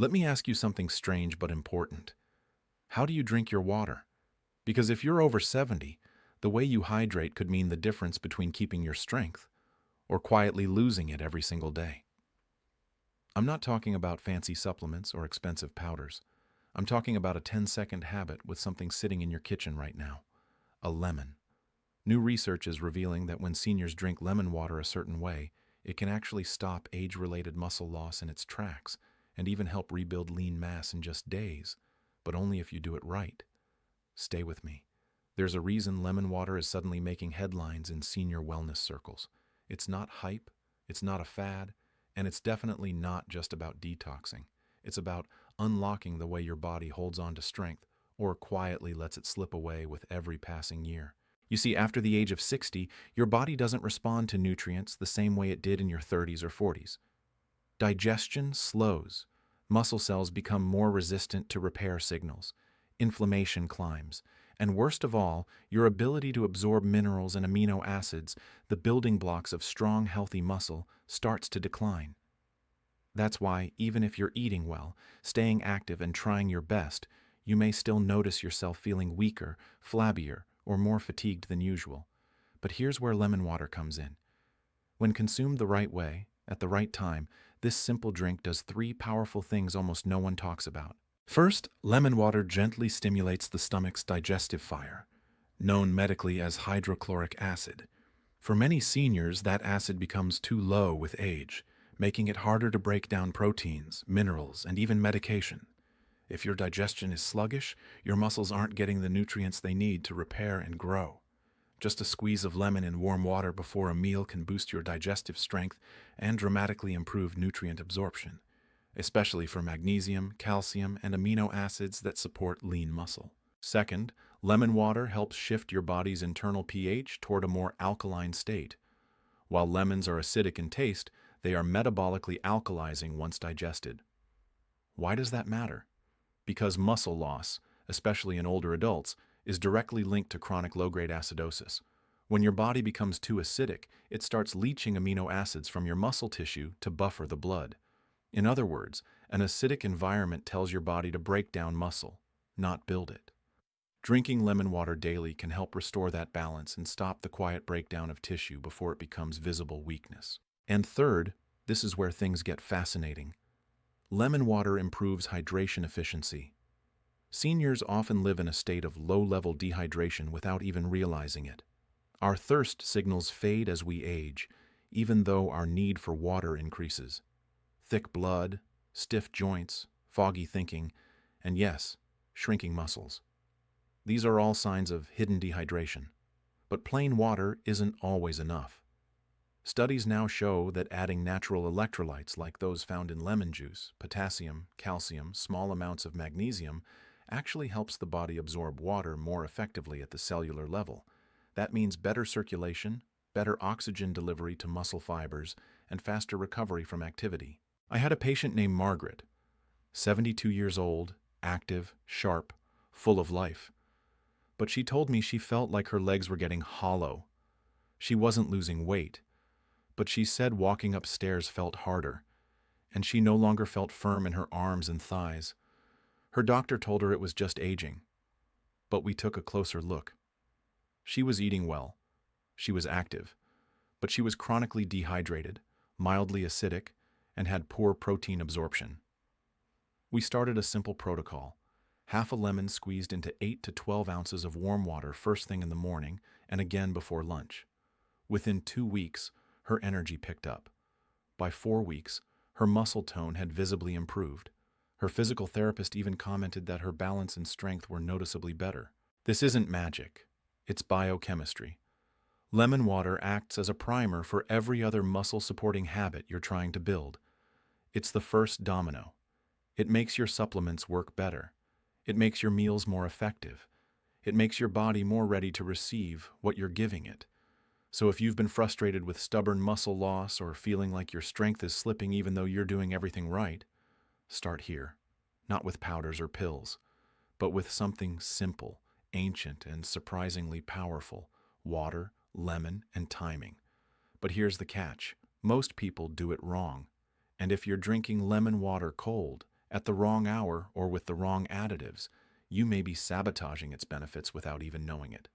Let me ask you something strange but important. How do you drink your water? Because if you're over 70, the way you hydrate could mean the difference between keeping your strength or quietly losing it every single day. I'm not talking about fancy supplements or expensive powders. I'm talking about a 10-second habit with something sitting in your kitchen right now: a lemon. New research is revealing that when seniors drink lemon water a certain way, it can actually stop age-related muscle loss in its tracks and even help rebuild lean mass in just days, but only if you do it right. Stay with me. There's a reason lemon water is suddenly making headlines in senior wellness circles. It's not hype, it's not a fad, and it's definitely not just about detoxing. It's about unlocking the way your body holds on to strength or quietly lets it slip away with every passing year. You see, after the age of 60, your body doesn't respond to nutrients the same way it did in your 30s or 40s. Digestion slows. Muscle cells become more resistant to repair signals. Inflammation climbs. And worst of all, your ability to absorb minerals and amino acids, the building blocks of strong, healthy muscle, starts to decline. That's why, even if you're eating well, staying active and trying your best, you may still notice yourself feeling weaker, flabbier, or more fatigued than usual. But here's where lemon water comes in. When consumed the right way, at the right time, this simple drink does three powerful things almost no one talks about. First, lemon water gently stimulates the stomach's digestive fire, known medically as hydrochloric acid. For many seniors, that acid becomes too low with age, making it harder to break down proteins, minerals, and even medication. If your digestion is sluggish, your muscles aren't getting the nutrients they need to repair and grow. Just a squeeze of lemon in warm water before a meal can boost your digestive strength and dramatically improve nutrient absorption, especially for magnesium, calcium, and amino acids that support lean muscle. Second, lemon water helps shift your body's internal pH toward a more alkaline state. While lemons are acidic in taste, they are metabolically alkalizing once digested. Why does that matter? Because muscle loss, especially in older adults, is directly linked to chronic low-grade acidosis. When your body becomes too acidic, it starts leaching amino acids from your muscle tissue to buffer the blood. In other words, an acidic environment tells your body to break down muscle, not build it. Drinking lemon water daily can help restore that balance and stop the quiet breakdown of tissue before it becomes visible weakness. And third, this is where things get fascinating. Lemon water improves hydration efficiency. Seniors often live in a state of low-level dehydration without even realizing it. Our thirst signals fade as we age, even though our need for water increases. Thick blood, stiff joints, foggy thinking, and yes, shrinking muscles. These are all signs of hidden dehydration. But plain water isn't always enough. Studies now show that adding natural electrolytes like those found in lemon juice, potassium, calcium, small amounts of magnesium, actually helps the body absorb water more effectively at the cellular level. That means better circulation, better oxygen delivery to muscle fibers, and faster recovery from activity. I had a patient named Margaret, 72 years old, active, sharp, full of life. But she told me she felt like her legs were getting hollow. She wasn't losing weight, but she said walking upstairs felt harder, and she no longer felt firm in her arms and thighs. Her doctor told her it was just aging, but we took a closer look. She was eating well, she was active, but she was chronically dehydrated, mildly acidic, and had poor protein absorption. We started a simple protocol: half a lemon squeezed into 8 to 12 ounces of warm water first thing in the morning and again before lunch. Within 2 weeks, her energy picked up. By 4 weeks, her muscle tone had visibly improved. Her physical therapist even commented that her balance and strength were noticeably better. This isn't magic. It's biochemistry. Lemon water acts as a primer for every other muscle-supporting habit you're trying to build. It's the first domino. It makes your supplements work better. It makes your meals more effective. It makes your body more ready to receive what you're giving it. So if you've been frustrated with stubborn muscle loss or feeling like your strength is slipping even though you're doing everything right, start here. Not with powders or pills, but with something simple, ancient, and surprisingly powerful: water, lemon, and timing. But here's the catch: most people do it wrong. And if you're drinking lemon water cold, At the wrong hour or with the wrong additives, you may be sabotaging its benefits without even knowing it.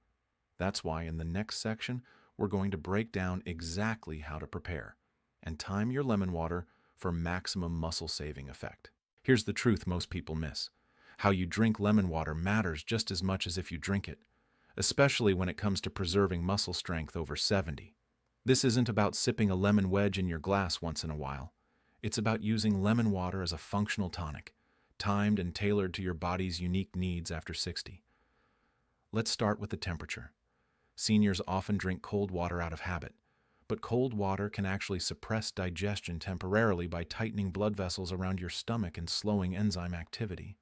That's why in the next section, we're going to break down exactly how to prepare and time your lemon water for maximum muscle-saving effect. Here's the truth most people miss. How you drink lemon water matters just as much as if you drink it, especially when it comes to preserving muscle strength over 70. This isn't about sipping a lemon wedge in your glass once in a while. It's about using lemon water as a functional tonic, timed and tailored to your body's unique needs after 60. Let's start with the temperature. Seniors often drink cold water out of habit, but cold water can actually suppress digestion temporarily by tightening blood vessels around your stomach and slowing enzyme activity.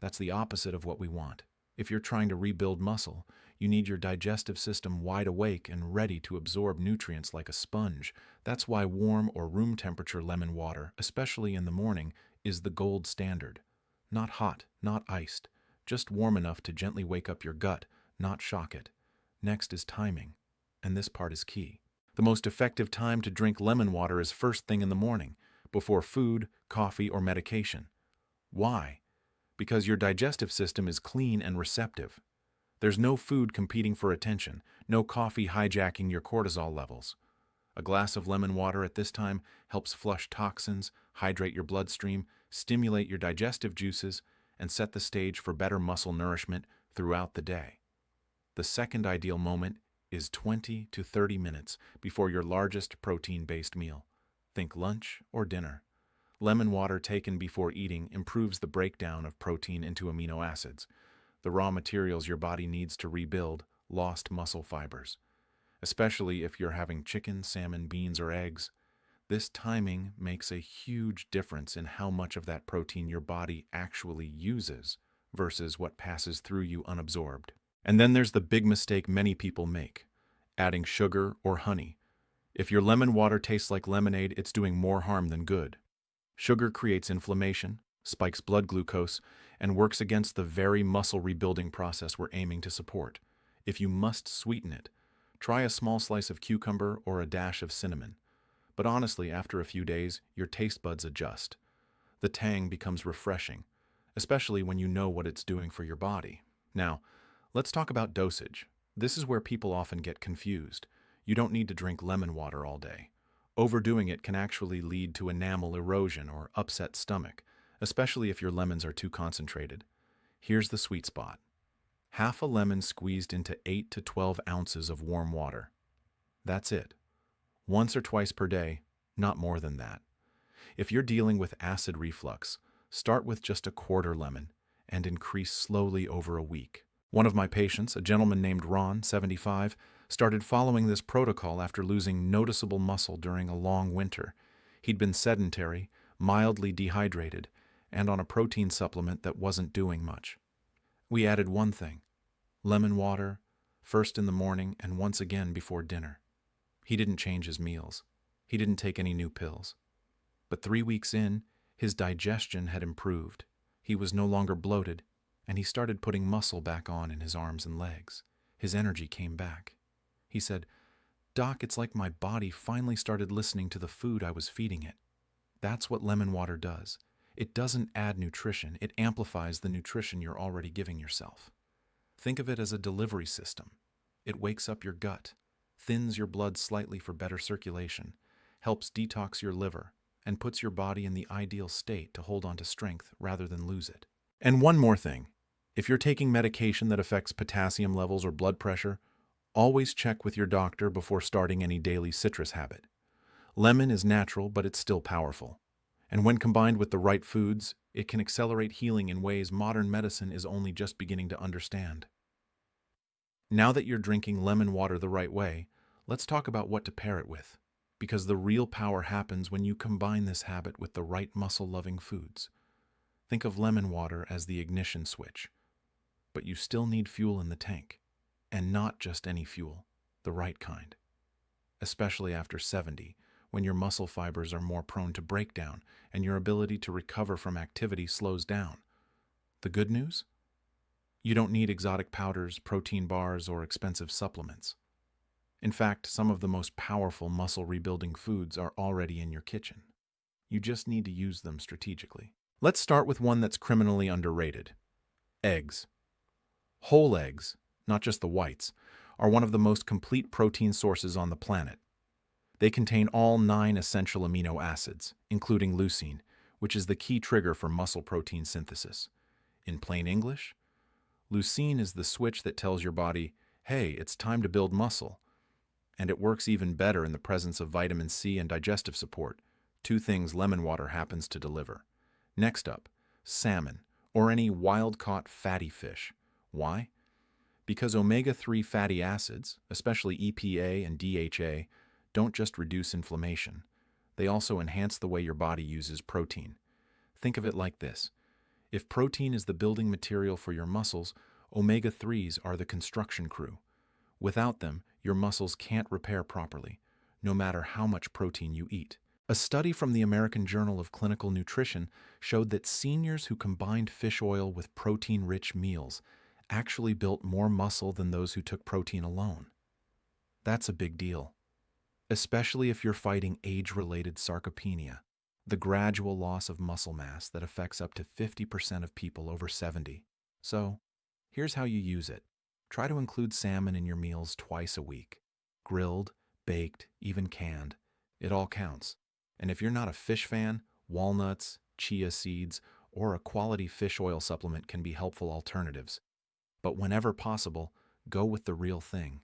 That's the opposite of what we want. If you're trying to rebuild muscle, you need your digestive system wide awake and ready to absorb nutrients like a sponge. That's why warm or room temperature lemon water, especially in the morning, is the gold standard. Not hot, not iced, just warm enough to gently wake up your gut, not shock it. Next is timing, and this part is key. The most effective time to drink lemon water is first thing in the morning, before food, coffee, or medication. Why? Because your digestive system is clean and receptive. There's no food competing for attention, no coffee hijacking your cortisol levels. A glass of lemon water at this time helps flush toxins, hydrate your bloodstream, stimulate your digestive juices, and set the stage for better muscle nourishment throughout the day. The second ideal moment is 20 to 30 minutes before your largest protein-based meal. Think lunch or dinner. Lemon water taken before eating improves the breakdown of protein into amino acids, the raw materials your body needs to rebuild lost muscle fibers. Especially if you're having chicken, salmon, beans, or eggs, this timing makes a huge difference in how much of that protein your body actually uses versus what passes through you unabsorbed. And then there's the big mistake many people make, adding sugar or honey. If your lemon water tastes like lemonade, it's doing more harm than good. Sugar creates inflammation, spikes blood glucose, and works against the very muscle rebuilding process we're aiming to support. If you must sweeten it, try a small slice of cucumber or a dash of cinnamon. But honestly, after a few days, your taste buds adjust. The tang becomes refreshing, especially when you know what it's doing for your body. Now, let's talk about dosage. This is where people often get confused. You don't need to drink lemon water all day. Overdoing it can actually lead to enamel erosion or upset stomach, especially if your lemons are too concentrated. Here's the sweet spot. Half a lemon squeezed into 8 to 12 ounces of warm water. That's it. Once or twice per day, not more than that. If you're dealing with acid reflux, start with just a quarter lemon and increase slowly over a week. One of my patients, a gentleman named Ron, 75, started following this protocol after losing noticeable muscle during a long winter. He'd been sedentary, mildly dehydrated, and on a protein supplement that wasn't doing much. We added one thing: lemon water, first in the morning and once again before dinner. He didn't change his meals. He didn't take any new pills. But 3 weeks in, his digestion had improved. He was no longer bloated, and he started putting muscle back on in his arms and legs. His energy came back. He said, "Doc, it's like my body finally started listening to the food I was feeding it." That's what lemon water does. It doesn't add nutrition, it amplifies the nutrition you're already giving yourself. Think of it as a delivery system. It wakes up your gut, thins your blood slightly for better circulation, helps detox your liver, and puts your body in the ideal state to hold on to strength rather than lose it. And one more thing. If you're taking medication that affects potassium levels or blood pressure, always check with your doctor before starting any daily citrus habit. Lemon is natural, but it's still powerful. And when combined with the right foods, it can accelerate healing in ways modern medicine is only just beginning to understand. Now that you're drinking lemon water the right way, let's talk about what to pair it with, because the real power happens when you combine this habit with the right muscle-loving foods. Think of lemon water as the ignition switch, but you still need fuel in the tank, and not just any fuel, the right kind. Especially after 70, when your muscle fibers are more prone to breakdown and your ability to recover from activity slows down. The good news? You don't need exotic powders, protein bars, or expensive supplements. In fact, some of the most powerful muscle rebuilding foods are already in your kitchen. You just need to use them strategically. Let's start with one that's criminally underrated. Eggs. Whole eggs, not just the whites, are one of the most complete protein sources on the planet. They contain all 9 essential amino acids, including leucine, which is the key trigger for muscle protein synthesis. In plain English, leucine is the switch that tells your body, hey, it's time to build muscle. And it works even better in the presence of vitamin C and digestive support, 2 things lemon water happens to deliver. Next up, salmon, or any wild-caught fatty fish. Why? Because omega-3 fatty acids, especially EPA and DHA, don't just reduce inflammation. They also enhance the way your body uses protein. Think of it like this. If protein is the building material for your muscles, omega-3s are the construction crew. Without them, your muscles can't repair properly, no matter how much protein you eat. A study from the American Journal of Clinical Nutrition showed that seniors who combined fish oil with protein-rich meals actually built more muscle than those who took protein alone. That's a big deal, especially if you're fighting age-related sarcopenia, the gradual loss of muscle mass that affects up to 50% of people over 70. So, here's how you use it. Try to include salmon in your meals twice a week. Grilled, baked, even canned. It all counts. And if you're not a fish fan, walnuts, chia seeds, or a quality fish oil supplement can be helpful alternatives. But whenever possible, go with the real thing.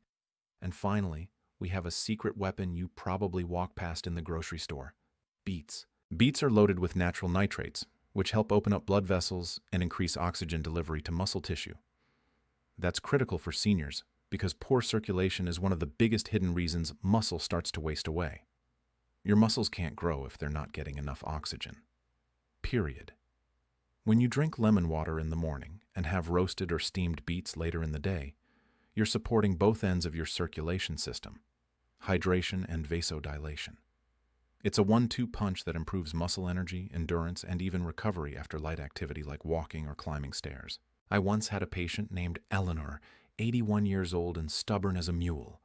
And finally, we have a secret weapon you probably walk past in the grocery store: beets. Beets are loaded with natural nitrates, which help open up blood vessels and increase oxygen delivery to muscle tissue. That's critical for seniors because poor circulation is one of the biggest hidden reasons muscle starts to waste away. Your muscles can't grow if they're not getting enough oxygen. Period. When you drink lemon water in the morning and have roasted or steamed beets later in the day, you're supporting both ends of your circulation system: hydration and vasodilation. It's a 1-2 punch that improves muscle energy, endurance, and even recovery after light activity like walking or climbing stairs. I once had a patient named Eleanor, 81 years old and stubborn as a mule.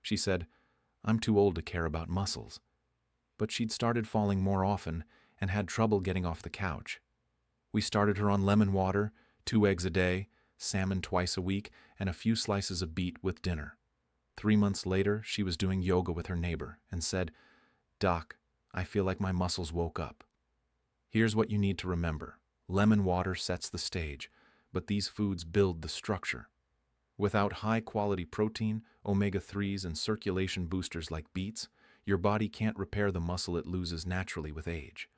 She said, "I'm too old to care about muscles." But she'd started falling more often and had trouble getting off the couch. We started her on lemon water, 2 eggs a day, salmon twice a week, and a few slices of beet with dinner. 3 months later, she was doing yoga with her neighbor and said, "Doc, I feel like my muscles woke up." Here's what you need to remember. Lemon water sets the stage, but these foods build the structure. Without high-quality protein, omega-3s, and circulation boosters like beets, your body can't repair the muscle it loses naturally with age.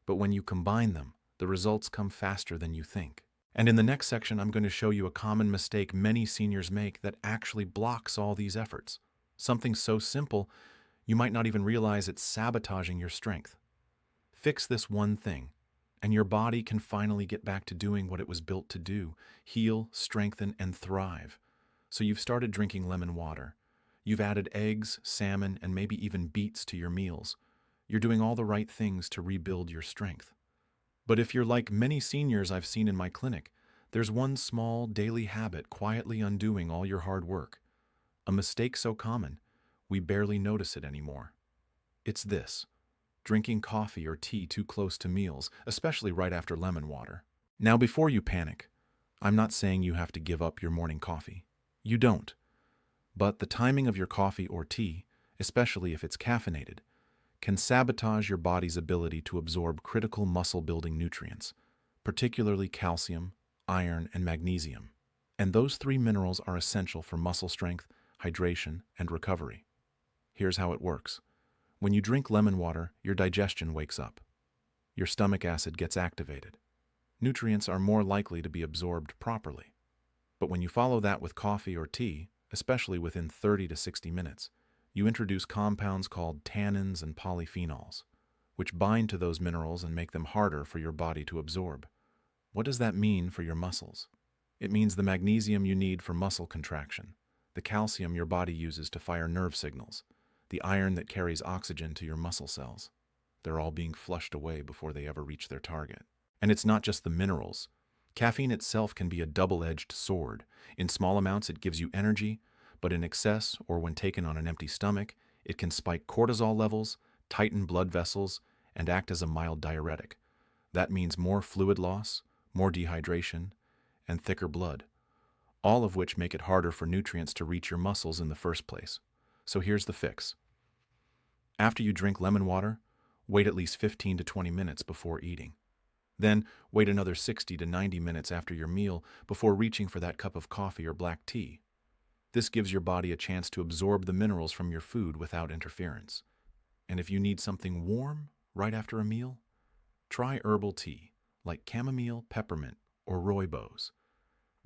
But when you combine them, the results come faster than you think. And in the next section, I'm going to show you a common mistake many seniors make that actually blocks all these efforts. Something so simple, you might not even realize it's sabotaging your strength. Fix this one thing, and your body can finally get back to doing what it was built to do: heal, strengthen, and thrive. So you've started drinking lemon water. You've added eggs, salmon, and maybe even beets to your meals. You're doing all the right things to rebuild your strength. But if you're like many seniors I've seen in my clinic, there's one small daily habit quietly undoing all your hard work. A mistake so common, we barely notice it anymore. It's this: drinking coffee or tea too close to meals, especially right after lemon water. Now, before you panic, I'm not saying you have to give up your morning coffee. You don't. But the timing of your coffee or tea, especially if it's caffeinated, can sabotage your body's ability to absorb critical muscle-building nutrients, particularly calcium, iron, and magnesium. And those 3 minerals are essential for muscle strength, hydration, and recovery. Here's how it works. When you drink lemon water, your digestion wakes up. Your stomach acid gets activated. Nutrients are more likely to be absorbed properly. But when you follow that with coffee or tea, especially within 30 to 60 minutes, you introduce compounds called tannins and polyphenols, which bind to those minerals and make them harder for your body to absorb. What does that mean for your muscles? It means the magnesium you need for muscle contraction, the calcium your body uses to fire nerve signals, the iron that carries oxygen to your muscle cells. They're all being flushed away before they ever reach their target. And it's not just the minerals. Caffeine itself can be a double-edged sword. In small amounts, it gives you energy, but in excess, or when taken on an empty stomach, it can spike cortisol levels, tighten blood vessels, and act as a mild diuretic. That means more fluid loss, more dehydration, and thicker blood, all of which make it harder for nutrients to reach your muscles in the first place. So here's the fix. After you drink lemon water, wait at least 15 to 20 minutes before eating. Then wait another 60 to 90 minutes after your meal before reaching for that cup of coffee or black tea. This gives your body a chance to absorb the minerals from your food without interference. And if you need something warm right after a meal, try herbal tea like chamomile, peppermint, or rooibos.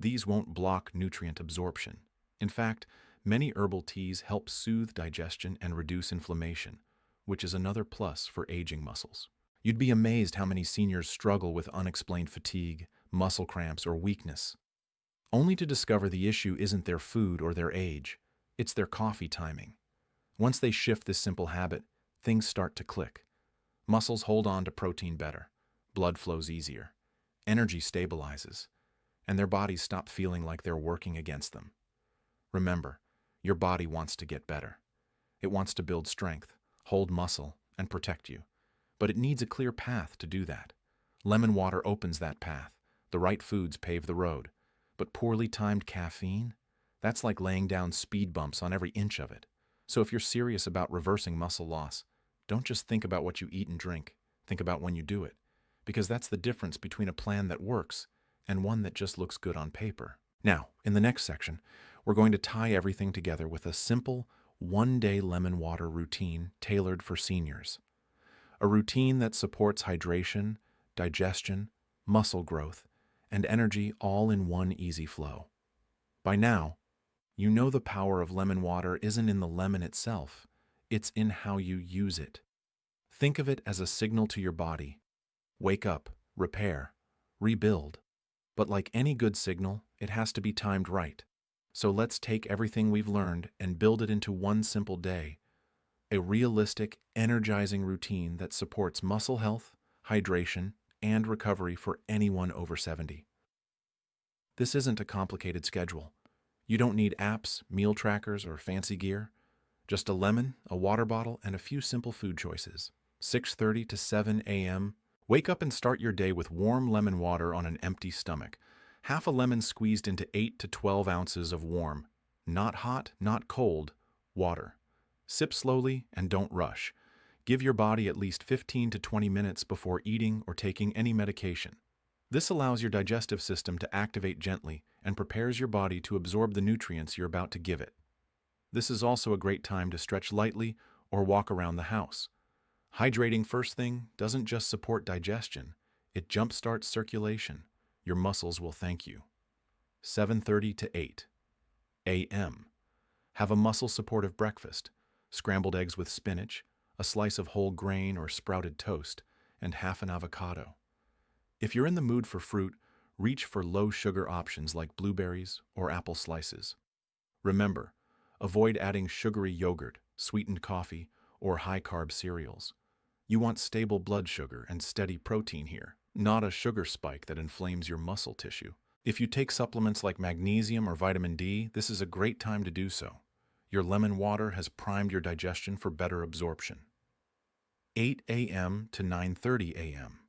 These won't block nutrient absorption. In fact, many herbal teas help soothe digestion and reduce inflammation, which is another plus for aging muscles. You'd be amazed how many seniors struggle with unexplained fatigue, muscle cramps, or weakness, only to discover the issue isn't their food or their age, it's their coffee timing. Once they shift this simple habit, things start to click. Muscles hold on to protein better, blood flows easier, energy stabilizes, and their bodies stop feeling like they're working against them. Remember, your body wants to get better. It wants to build strength, hold muscle, and protect you. But it needs a clear path to do that. Lemon water opens that path. The right foods pave the road. But poorly timed caffeine? That's like laying down speed bumps on every inch of it. So if you're serious about reversing muscle loss, don't just think about what you eat and drink. Think about when you do it. Because that's the difference between a plan that works and one that just looks good on paper. Now, in the next section, we're going to tie everything together with a simple, one-day lemon water routine tailored for seniors. A routine that supports hydration, digestion, muscle growth, and energy all in one easy flow. By now, you know the power of lemon water isn't in the lemon itself, it's in how you use it. Think of it as a signal to your body. Wake up, repair, rebuild. But like any good signal, it has to be timed right. So let's take everything we've learned and build it into one simple day. A realistic, energizing routine that supports muscle health, hydration, and recovery for anyone over 70. This isn't a complicated schedule. You don't need apps, meal trackers, or fancy gear. Just a lemon, a water bottle, and a few simple food choices. 6:30 to 7 a.m. Wake up and start your day with warm lemon water on an empty stomach. Half a lemon squeezed into 8 to 12 ounces of warm, not hot, not cold, water. Sip slowly and don't rush. Give your body at least 15 to 20 minutes before eating or taking any medication. This allows your digestive system to activate gently and prepares your body to absorb the nutrients you're about to give it. This is also a great time to stretch lightly or walk around the house. Hydrating first thing doesn't just support digestion, it jumpstarts circulation. Your muscles will thank you. 7:30 to 8 a.m. Have a muscle-supportive breakfast. Scrambled eggs with spinach, a slice of whole grain or sprouted toast, and half an avocado. If you're in the mood for fruit, reach for low-sugar options like blueberries or apple slices. Remember, avoid adding sugary yogurt, sweetened coffee, or high-carb cereals. You want stable blood sugar and steady protein here, not a sugar spike that inflames your muscle tissue. If you take supplements like magnesium or vitamin D, this is a great time to do so. Your lemon water has primed your digestion for better absorption. 8 a.m. to 9:30 a.m.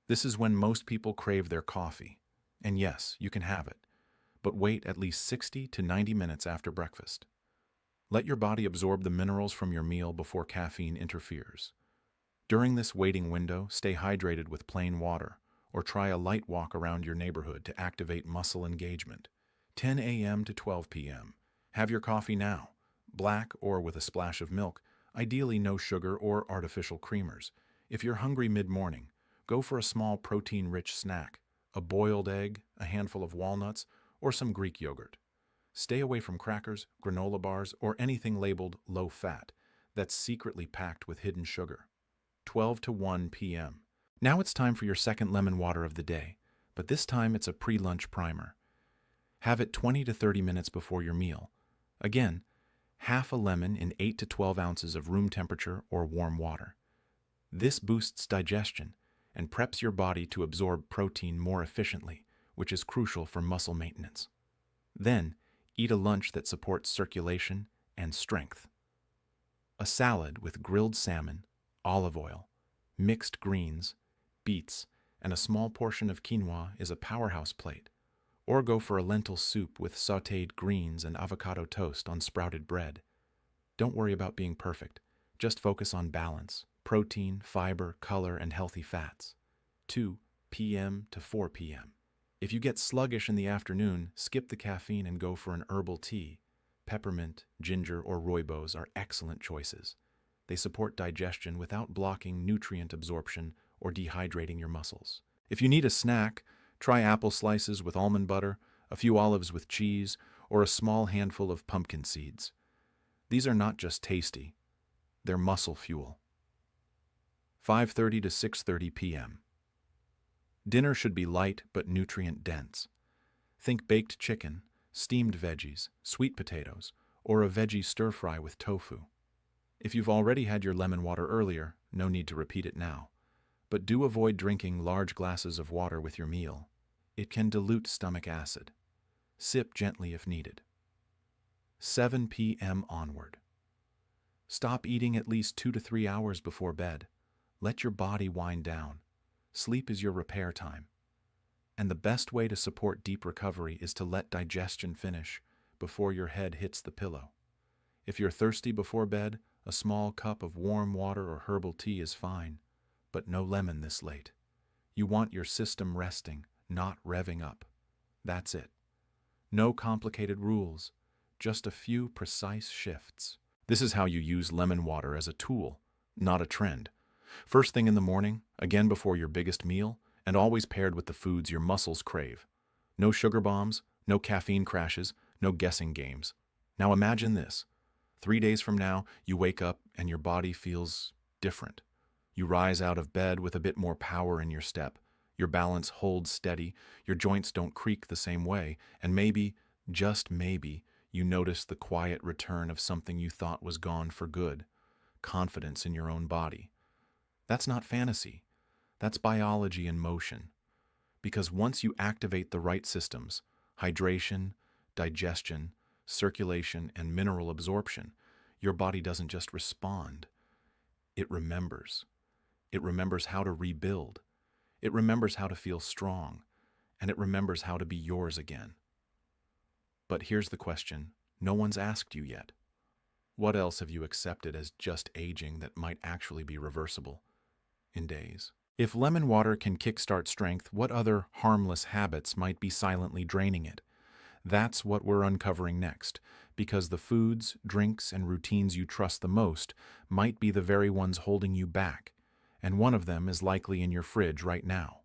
This is when most people crave their coffee. And yes, you can have it, but wait at least 60 to 90 minutes after breakfast. Let your body absorb the minerals from your meal before caffeine interferes. During this waiting window, stay hydrated with plain water, or try a light walk around your neighborhood to activate muscle engagement. 10 a.m. to 12 p.m. Have your coffee now, black or with a splash of milk, ideally no sugar or artificial creamers. If you're hungry mid-morning, go for a small protein-rich snack, a boiled egg, a handful of walnuts, or some Greek yogurt. Stay away from crackers, granola bars, or anything labeled low-fat that's secretly packed with hidden sugar. 12 to 1 p.m. Now it's time for your second lemon water of the day, but this time it's a pre-lunch primer. Have it 20 to 30 minutes before your meal. Again, half a lemon in 8 to 12 ounces of room temperature or warm water. This boosts digestion and preps your body to absorb protein more efficiently, which is crucial for muscle maintenance. Then, eat a lunch that supports circulation and strength. A salad with grilled salmon, olive oil, mixed greens, beets, and a small portion of quinoa is a powerhouse plate. Or go for a lentil soup with sautéed greens and avocado toast on sprouted bread. Don't worry about being perfect. Just focus on balance, protein, fiber, color, and healthy fats. 2 p.m. to 4 p.m. If you get sluggish in the afternoon, skip the caffeine and go for an herbal tea. Peppermint, ginger, or rooibos are excellent choices. They support digestion without blocking nutrient absorption or dehydrating your muscles. If you need a snack, try apple slices with almond butter, a few olives with cheese, or a small handful of pumpkin seeds. These are not just tasty, they're muscle fuel. 5:30 to 6:30 p.m. Dinner should be light but nutrient-dense. Think baked chicken, steamed veggies, sweet potatoes, or a veggie stir-fry with tofu. If you've already had your lemon water earlier, no need to repeat it now. But do avoid drinking large glasses of water with your meal. It can dilute stomach acid. Sip gently if needed. 7 p.m. onward. Stop eating at least 2 to 3 hours before bed. Let your body wind down. Sleep is your repair time. And the best way to support deep recovery is to let digestion finish before your head hits the pillow. If you're thirsty before bed, a small cup of warm water or herbal tea is fine, but no lemon this late. You want your system resting, not revving up. That's it. No complicated rules, just a few precise shifts. This is how you use lemon water as a tool, not a trend. First thing in the morning, again before your biggest meal, and always paired with the foods your muscles crave. No sugar bombs, no caffeine crashes, no guessing games. Now imagine this. 3 days from now, you wake up and your body feels different. You rise out of bed with a bit more power in your step. Your balance holds steady, your joints don't creak the same way, and maybe, just maybe, you notice the quiet return of something you thought was gone for good. Confidence in your own body. That's not fantasy. That's biology in motion. Because once you activate the right systems, hydration, digestion, circulation, and mineral absorption, your body doesn't just respond. It remembers. It remembers how to rebuild. It remembers how to feel strong. And it remembers how to be yours again. But here's the question no one's asked you yet. What else have you accepted as just aging that might actually be reversible in days? If lemon water can kickstart strength, what other harmless habits might be silently draining it? That's what we're uncovering next, because the foods, drinks, and routines you trust the most might be the very ones holding you back, and one of them is likely in your fridge right now.